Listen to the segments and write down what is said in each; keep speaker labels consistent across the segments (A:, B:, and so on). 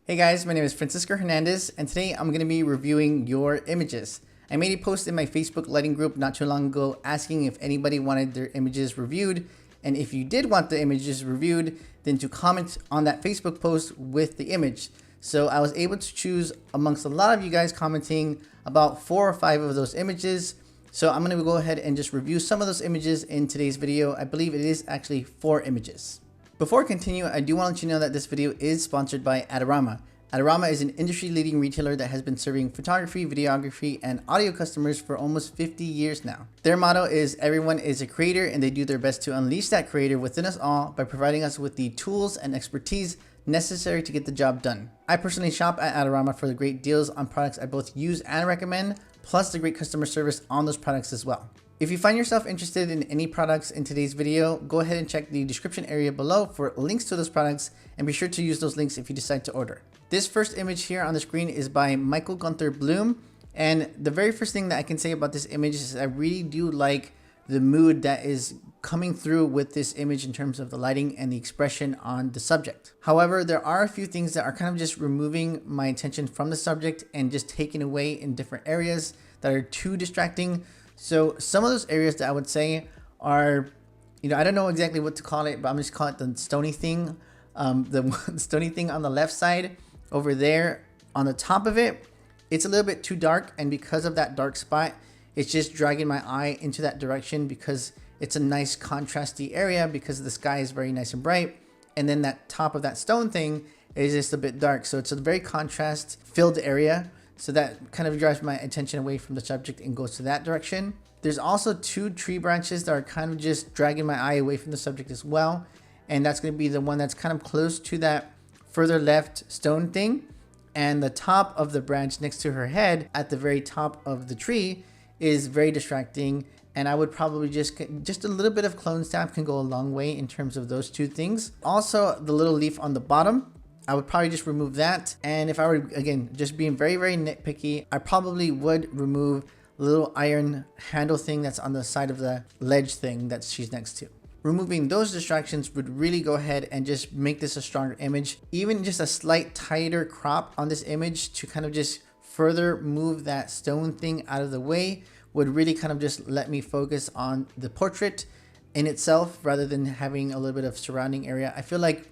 A: Hey guys, my name is Francisco Hernandez, and today I'm going to be reviewing your images. I made a post in my Facebook lighting group not too long ago asking if anybody wanted their images reviewed, and if you did want the images reviewed, then to comment on that Facebook post with the image. So I was able to choose amongst a lot of you guys commenting about 4 or 5 of those images. So I'm going to go ahead and just review some of those images in today's video. I believe it is actually 4 images. Before I continue, I do want to let you know that this video is sponsored by Adorama. Adorama is an industry-leading retailer that has been serving photography, videography, and audio customers for almost 50 years now. Their motto is everyone is a creator, and they do their best to unleash that creator within us all by providing us with the tools and expertise necessary to get the job done. I personally shop at Adorama for the great deals on products I both use and recommend, plus the great customer service on those products as well. If you find yourself interested in any products in today's video, go ahead and check the description area below for links to those products, and be sure to use those links if you decide to order. This first image here on the screen is by Michael Gunther Bloom, and the very first thing that I can say about this image is I really do like the mood that is coming through with this image in terms of the lighting and the expression on the subject. However, there are a few things that are kind of just removing my attention from the subject and just taking away in different areas that are too distracting. So some of those areas that I would say are, I don't know exactly what to call it, but I'm just calling it the stony thing. The stony thing on the left side over there on the top of it, it's a little bit too dark. And because of that dark spot, it's just dragging my eye into that direction because it's a nice contrasty area because the sky is very nice and bright. And then that top of that stone thing is just a bit dark. So it's a very contrast filled area. So that kind of drives my attention away from the subject and goes to that direction. There's also 2 tree branches that are kind of just dragging my eye away from the subject as well. And that's going to be the one that's kind of close to that further left stone thing. And the top of the branch next to her head at the very top of the tree is very distracting. And I would probably just a little bit of clone stamp can go a long way in terms of those 2 things. Also, the little leaf on the bottom, I would probably just remove that. And if I were, again, just being very, very nitpicky, I probably would remove the little iron handle thing that's on the side of the ledge thing that she's next to. Removing those distractions would really go ahead and just make this a stronger image. Even just a slight tighter crop on this image to kind of just further move that stone thing out of the way would really kind of just let me focus on the portrait in itself rather than having a little bit of surrounding area. I feel like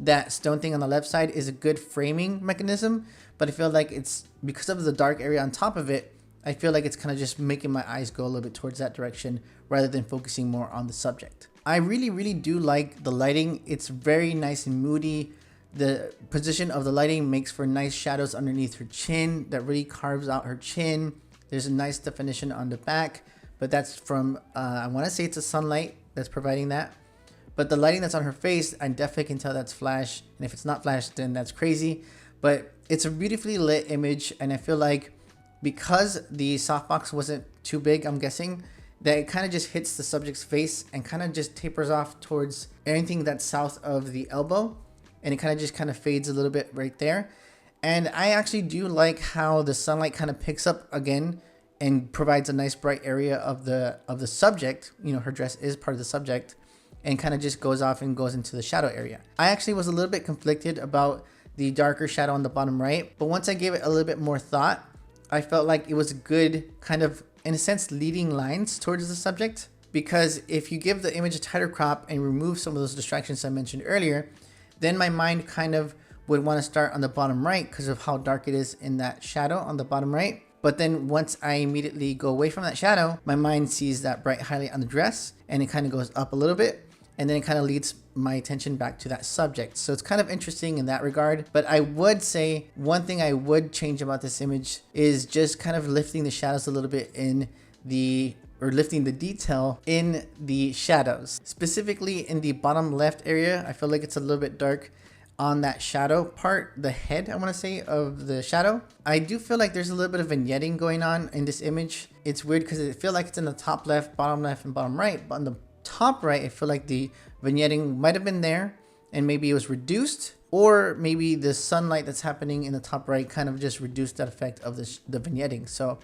A: that stone thing on the left side is a good framing mechanism, but I feel like it's because of the dark area on top of it, I feel like it's kind of just making my eyes go a little bit towards that direction rather than focusing more on the subject. I really, really do like the lighting. It's very nice and moody. The position of the lighting makes for nice shadows underneath her chin that really carves out her chin. There's a nice definition on the back, but that's from, I want to say it's a sunlight that's providing that. But the lighting that's on her face, I definitely can tell that's flash. And if it's not flash, then that's crazy. But it's a beautifully lit image. And I feel like because the softbox wasn't too big, I'm guessing, that it kind of just hits the subject's face and kind of just tapers off towards anything that's south of the elbow. And it kind of fades a little bit right there. And I actually do like how the sunlight kind of picks up again and provides a nice bright area of the subject. Her dress is part of the subject. And kind of just goes off and goes into the shadow area. I actually was a little bit conflicted about the darker shadow on the bottom right, but once I gave it a little bit more thought, I felt like it was a good kind of, in a sense, leading lines towards the subject. Because if you give the image a tighter crop and remove some of those distractions I mentioned earlier, then my mind kind of would want to start on the bottom right because of how dark it is in that shadow on the bottom right. But then once I immediately go away from that shadow, my mind sees that bright highlight on the dress and it kind of goes up a little bit. And then it kind of leads my attention back to that subject. So it's kind of interesting in that regard. But I would say one thing I would change about this image is just kind of lifting the shadows a little bit lifting the detail in the shadows. Specifically in the bottom left area, I feel like it's a little bit dark on that shadow part, the head, I want to say, of the shadow. I do feel like there's a little bit of vignetting going on in this image. It's weird because I feel like it's in the top left, and bottom right, but on the top right, I feel like the vignetting might have been there and maybe it was reduced, or maybe the sunlight that's happening in the top right kind of just reduced that effect of the vignetting. So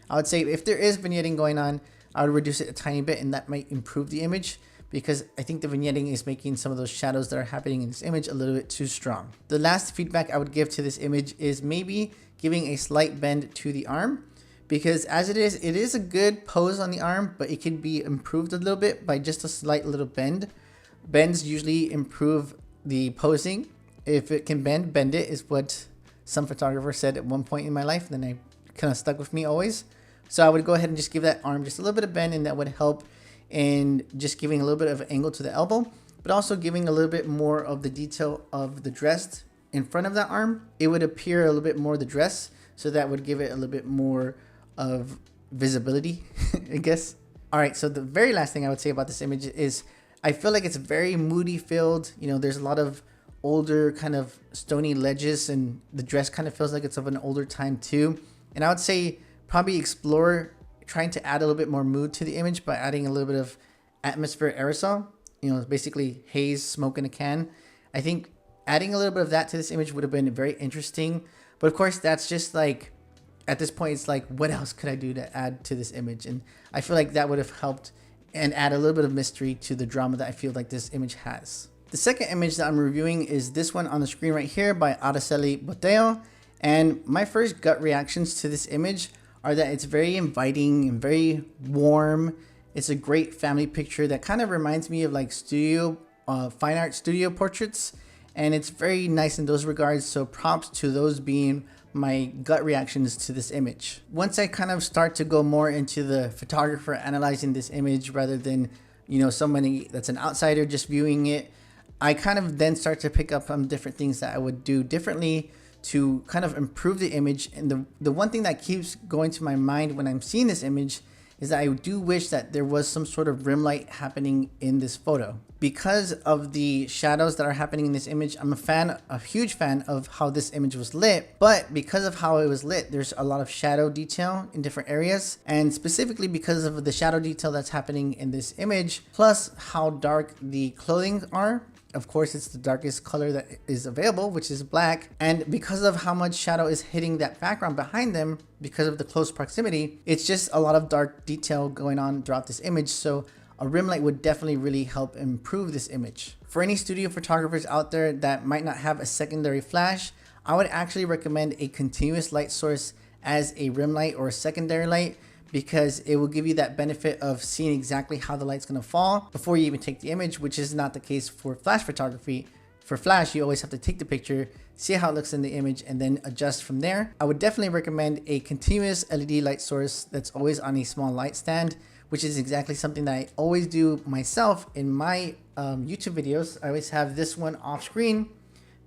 A: I would say if there is vignetting going on, I would reduce it a tiny bit and that might improve the image, because I think the vignetting is making some of those shadows that are happening in this image a little bit too strong. The last feedback I would give to this image is maybe giving a slight bend to the arm, because as it is a good pose on the arm, but it can be improved a little bit by just a slight little bend. Bends usually improve the posing. If it can bend it, is what some photographer said at one point in my life, and then I kind of stuck with me always. So I would go ahead and just give that arm just a little bit of bend, and that would help in just giving a little bit of angle to the elbow, but also giving a little bit more of the detail of the dress in front of that arm. It would appear a little bit more the dress, so that would give it a little bit more of visibility, I guess. All right, so the very last thing I would say about this image is I feel like it's very moody filled. You know, there's a lot of older kind of stony ledges, and the dress kind of feels like it's of an older time too. And I would say probably explore trying to add a little bit more mood to the image by adding a little bit of atmospheric aerosol. You know, basically haze, smoke in a can. I think adding a little bit of that to this image would have been very interesting. But of course, that's just like, at this point, it's like, what else could I do to add to this image? And I feel like that would have helped and add a little bit of mystery to the drama that I feel like this image has. The second image that I'm reviewing is this one on the screen right here by Araceli Buteo. And my first gut reactions to this image are that it's very inviting and very warm. It's a great family picture that kind of reminds me of like fine art studio portraits. And it's very nice in those regards. So props to those being my gut reactions to this image. Once I kind of start to go more into the photographer analyzing this image rather than, you know, somebody that's an outsider just viewing it, I kind of then start to pick up on different things that I would do differently to kind of improve the image. And the one thing that keeps going to my mind when I'm seeing this image is that I do wish that there was some sort of rim light happening in this photo. Because of the shadows that are happening in this image, I'm a huge fan of how this image was lit. But because of how it was lit, there's a lot of shadow detail in different areas. And specifically because of the shadow detail that's happening in this image, plus how dark the clothing are. Of course, it's the darkest color that is available, which is black. And because of how much shadow is hitting that background behind them, because of the close proximity, it's just a lot of dark detail going on throughout this image. So a rim light would definitely really help improve this image. For any studio photographers out there that might not have a secondary flash, I would actually recommend a continuous light source as a rim light or a secondary light, because it will give you that benefit of seeing exactly how the light's going to fall before you even take the image, which is not the case for flash photography. For flash, you always have to take the picture, see how it looks in the image, and then adjust from there. I would definitely recommend a continuous LED light source that's always on a small light stand, which is exactly something that I always do myself in my YouTube videos. I always have this one off screen,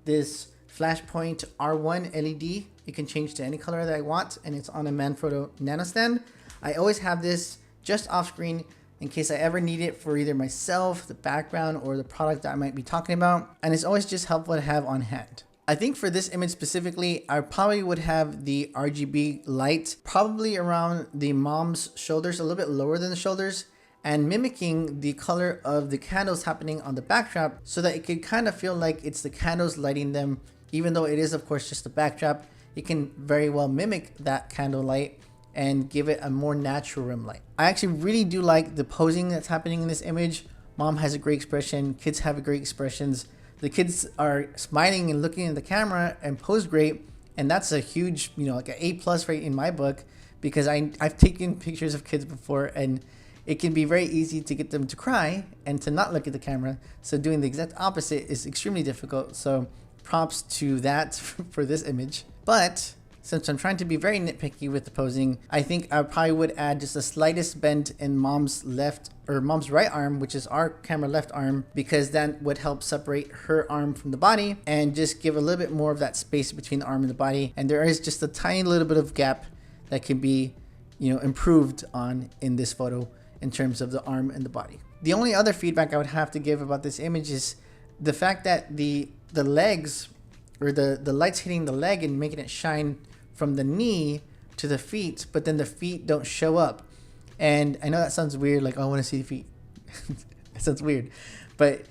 A: this Flashpoint R1 LED. You can change to any color that I want, and it's on a Manfrotto nano stand. I always have this just off screen in case I ever need it for either myself, the background, or the product that I might be talking about. And it's always just helpful to have on hand. I think for this image specifically, I probably would have the RGB light probably around the mom's shoulders, a little bit lower than the shoulders, and mimicking the color of the candles happening on the backdrop, so that it could kind of feel like it's the candles lighting them. Even though it is, of course, just a backdrop, it can very well mimic that candle light and give it a more natural rim light. I actually really do like the posing that's happening in this image. Mom has a great expression, kids have great expressions. The kids are smiling and looking at the camera and pose great. And that's a huge, you know, like an A+ rate in my book, because I've taken pictures of kids before, and it can be very easy to get them to cry and to not look at the camera. So doing the exact opposite is extremely difficult. So props to that for this image. But since I'm trying to be very nitpicky with the posing, I think I probably would add just the slightest bend in mom's right arm, which is our camera left arm, because that would help separate her arm from the body and just give a little bit more of that space between the arm and the body. And there is just a tiny little bit of gap that can be, you know, improved on in this photo in terms of the arm and the body. The only other feedback I would have to give about this image is the fact that the legs, or the light's hitting the leg and making it shine from the knee to the feet, but then the feet don't show up. And I know that sounds weird, like, oh, I want to see the feet. It sounds weird. But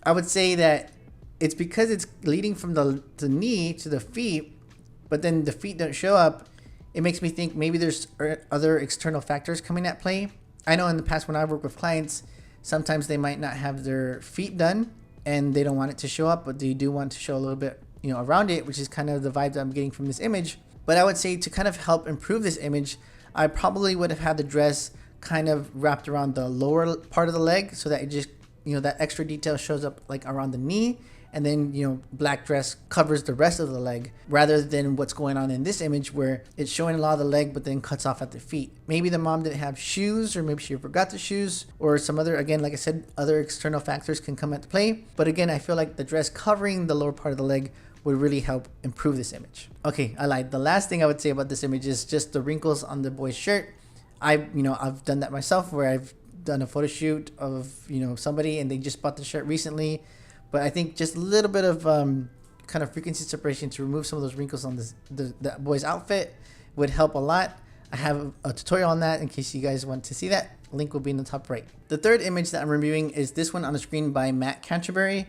A: I would say that it's because it's leading from the knee to the feet, but then the feet don't show up. It makes me think maybe there's other external factors coming at play. I know in the past when I work with clients, sometimes they might not have their feet done and they don't want it to show up, but they do want to show a little bit, around it, which is kind of the vibe that I'm getting from this image. But I would say to kind of help improve this image, I probably would have had the dress kind of wrapped around the lower part of the leg so that it just, that extra detail shows up like around the knee, and then, black dress covers the rest of the leg, rather than what's going on in this image where it's showing a lot of the leg but then cuts off at the feet. Maybe the mom didn't have shoes, or maybe she forgot the shoes, or some other, again, like I said, other external factors can come into play. But again, I feel like the dress covering the lower part of the leg would really help improve this image. Okay, I lied. The last thing I would say about this image is just the wrinkles on the boy's shirt. I've done that myself, where I've done a photo shoot of, somebody and they just bought the shirt recently. But I think just a little bit of kind of frequency separation to remove some of those wrinkles on the boy's outfit would help a lot. I have a tutorial on that in case you guys want to see that. Link will be in the top right. The third image that I'm reviewing is this one on the screen by Canterbury.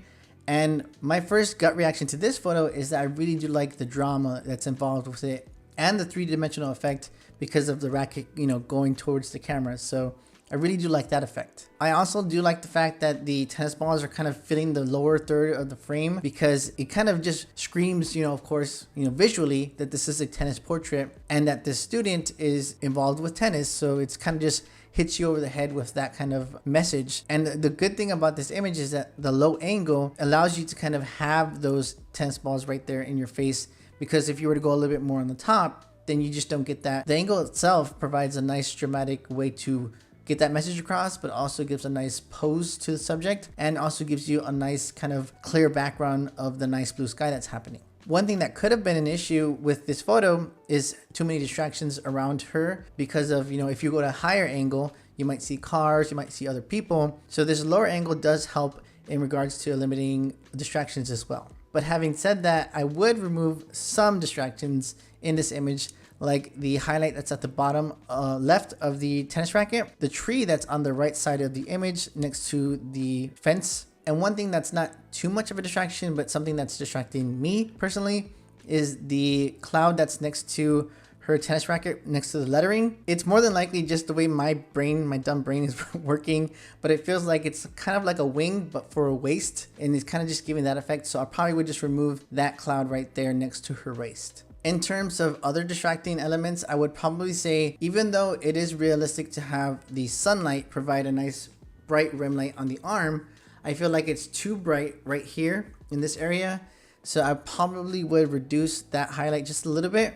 A: And my first gut reaction to this photo is that I really do like the drama that's involved with it and the three-dimensional effect because of the racket, going towards the camera. So I really do like that effect. I also do like the fact that the tennis balls are kind of filling the lower third of the frame, because it kind of just screams, of course, visually that this is a tennis portrait and that this student is involved with tennis. So it's kind of just hits you over the head with that kind of message. And the good thing about this image is that the low angle allows you to kind of have those tennis balls right there in your face, because if you were to go a little bit more on the top, then you just don't get that. The angle itself provides a nice dramatic way to get that message across, but also gives a nice pose to the subject and also gives you a nice kind of clear background of the nice blue sky that's happening. One thing that could have been an issue with this photo is too many distractions around her, because of, if you go to a higher angle, you might see cars, you might see other people. So this lower angle does help in regards to eliminating distractions as well. But having said that, I would remove some distractions in this image, like the highlight that's at the bottom left of the tennis racket, the tree that's on the right side of the image next to the fence. And one thing that's not too much of a distraction, but something that's distracting me personally, is the cloud that's next to her tennis racket next to the lettering. It's more than likely just the way my dumb brain is working, but it feels like it's kind of like a wing, but for a waist, and it's kind of just giving that effect. So I probably would just remove that cloud right there next to her waist. In terms of other distracting elements, I would probably say, even though it is realistic to have the sunlight provide a nice bright rim light on the arm, I feel like it's too bright right here in this area. So I probably would reduce that highlight just a little bit,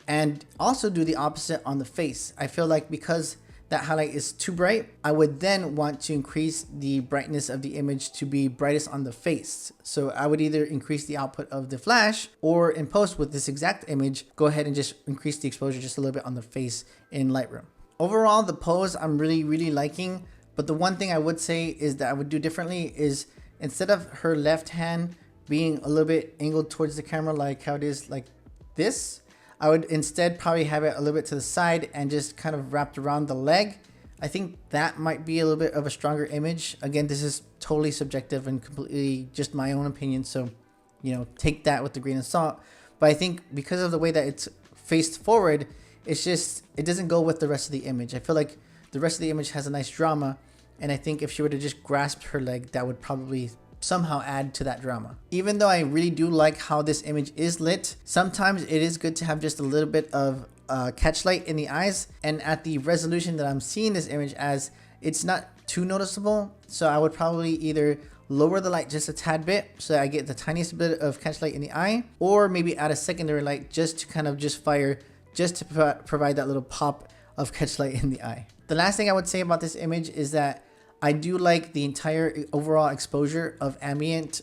A: and also do the opposite on the face. I feel like because that highlight is too bright, I would then want to increase the brightness of the image to be brightest on the face. So I would either increase the output of the flash, or in post with this exact image, go ahead and just increase the exposure just a little bit on the face in Lightroom. Overall, the pose I'm really liking, but the one thing I would say is that I would do differently is, instead of her left hand being a little bit angled towards the camera like how it is like this, I would instead probably have it a little bit to the side and just kind of wrapped around the leg. I think that might be a little bit of a stronger image. Again, this is totally subjective and completely just my own opinion, so take that with a grain of salt. But I think because of the way that it's faced forward, it doesn't go with the rest of the image. I feel like the rest of the image has a nice drama, and I think if she were to just grasp her leg, that would probably somehow add to that drama. Even though I really do like how this image is lit, sometimes it is good to have just a little bit of catch light in the eyes, and at the resolution that I'm seeing this image as, it's not too noticeable. So I would probably either lower the light just a tad bit so that I get the tiniest bit of catch light in the eye, or maybe add a secondary light just to kind of just fire, just to provide that little pop of catch light in the eye. The last thing I would say about this image is that I do like the entire overall exposure of ambient,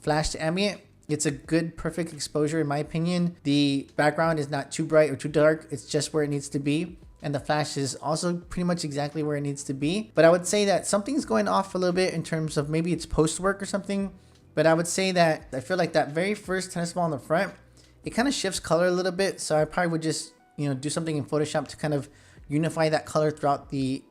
A: flash to ambient. It's a good, perfect exposure in my opinion. The background is not too bright or too dark. It's just where it needs to be. And the flash is also pretty much exactly where it needs to be. But I would say that something's going off a little bit in terms of maybe it's post work or something. But I would say that I feel like that very first tennis ball in the front, it kind of shifts color a little bit. So I probably would just, do something in Photoshop to kind of unify that color throughout the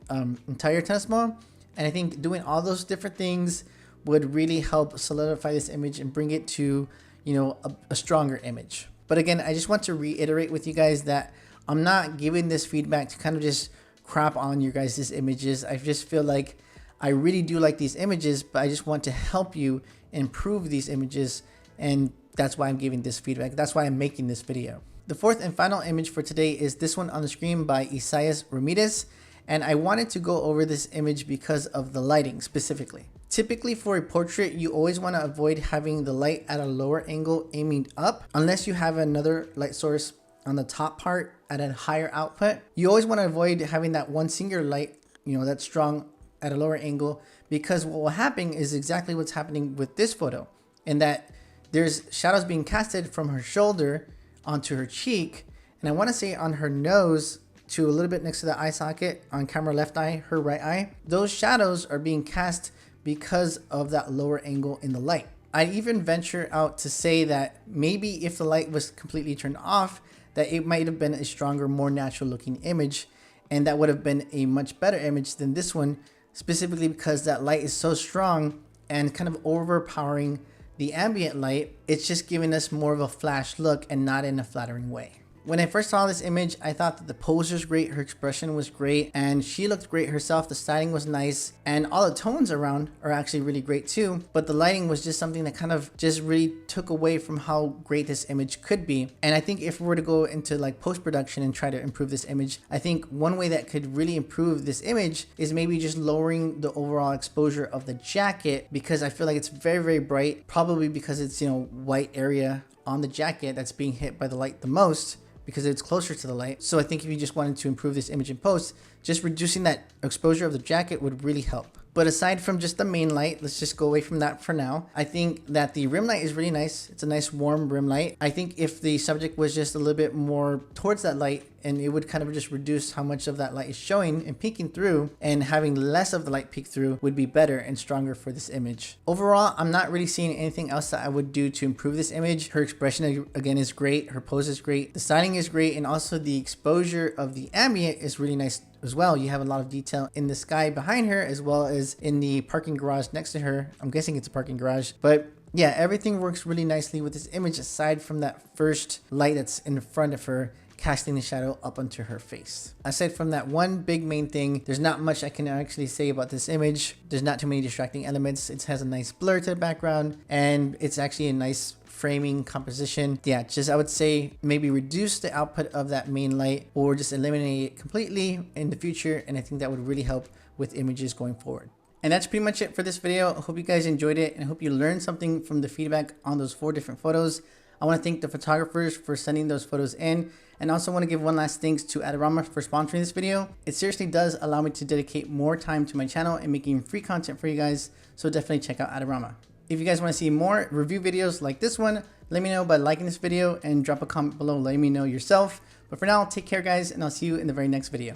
A: entire tennis ball. And I think doing all those different things would really help solidify this image and bring it to, a stronger image. But again, I just want to reiterate with you guys that I'm not giving this feedback to kind of just crap on your guys' images. I just feel like I really do like these images, but I just want to help you improve these images, and that's why I'm giving this feedback. That's why I'm making this video. The fourth and final image for today is this one on the screen by Isaias Ramirez, and I wanted to go over this image because of the lighting specifically. Typically for a portrait, you always want to avoid having the light at a lower angle aiming up, unless you have another light source on the top part at a higher output. You always want to avoid having that one singular light, that's strong at a lower angle, because what will happen is exactly what's happening with this photo, in that there's shadows being casted from her shoulder onto her cheek, and I want to say on her nose to a little bit next to the eye socket on camera left eye, her right eye. Those shadows are being cast because of that lower angle in the light. I'd even venture out to say that maybe if the light was completely turned off, that it might have been a stronger, more natural looking image, and that would have been a much better image than this one, specifically because that light is so strong and kind of overpowering the ambient light. It's just giving us more of a flash look and not in a flattering way. When I first saw this image, I thought that the pose was great, her expression was great, and she looked great herself. The styling was nice, and all the tones around are actually really great too. But the lighting was just something that kind of just really took away from how great this image could be. And I think if we were to go into like post-production and try to improve this image, I think one way that could really improve this image is maybe just lowering the overall exposure of the jacket, because I feel like it's very, very bright, probably because it's, white area on the jacket that's being hit by the light the most, because it's closer to the light. So I think if you just wanted to improve this image in post, just reducing that exposure of the jacket would really help. But aside from just the main light, let's just go away from that for now. I think that the rim light is really nice. It's a nice warm rim light. I think if the subject was just a little bit more towards that light, and it would kind of just reduce how much of that light is showing and peeking through, and having less of the light peek through would be better and stronger for this image. Overall, I'm not really seeing anything else that I would do to improve this image. Her expression again is great. Her pose is great. The styling is great. And also the exposure of the ambient is really nice as well. You have a lot of detail in the sky behind her, as well as in the parking garage next to her. I'm guessing it's a parking garage, but yeah, everything works really nicely with this image, aside from that first light that's in front of her, casting the shadow up onto her face. Aside from that one big main thing, there's not much I can actually say about this image. There's not too many distracting elements. It has a nice blur to the background, and it's actually a nice framing composition. Yeah, just I would say maybe reduce the output of that main light, or just eliminate it completely in the future, and I think that would really help with images going forward. And that's pretty much it for this video. I hope you guys enjoyed it, and I hope you learned something from the feedback on those 4 different photos. I want to thank the photographers for sending those photos in, and also want to give one last thanks to Adorama for sponsoring this video. It seriously does allow me to dedicate more time to my channel and making free content for you guys, so definitely check out Adorama. If you guys want to see more review videos like this one, let me know by liking this video and drop a comment below letting me know yourself. But for now, take care guys, and I'll see you in the very next video.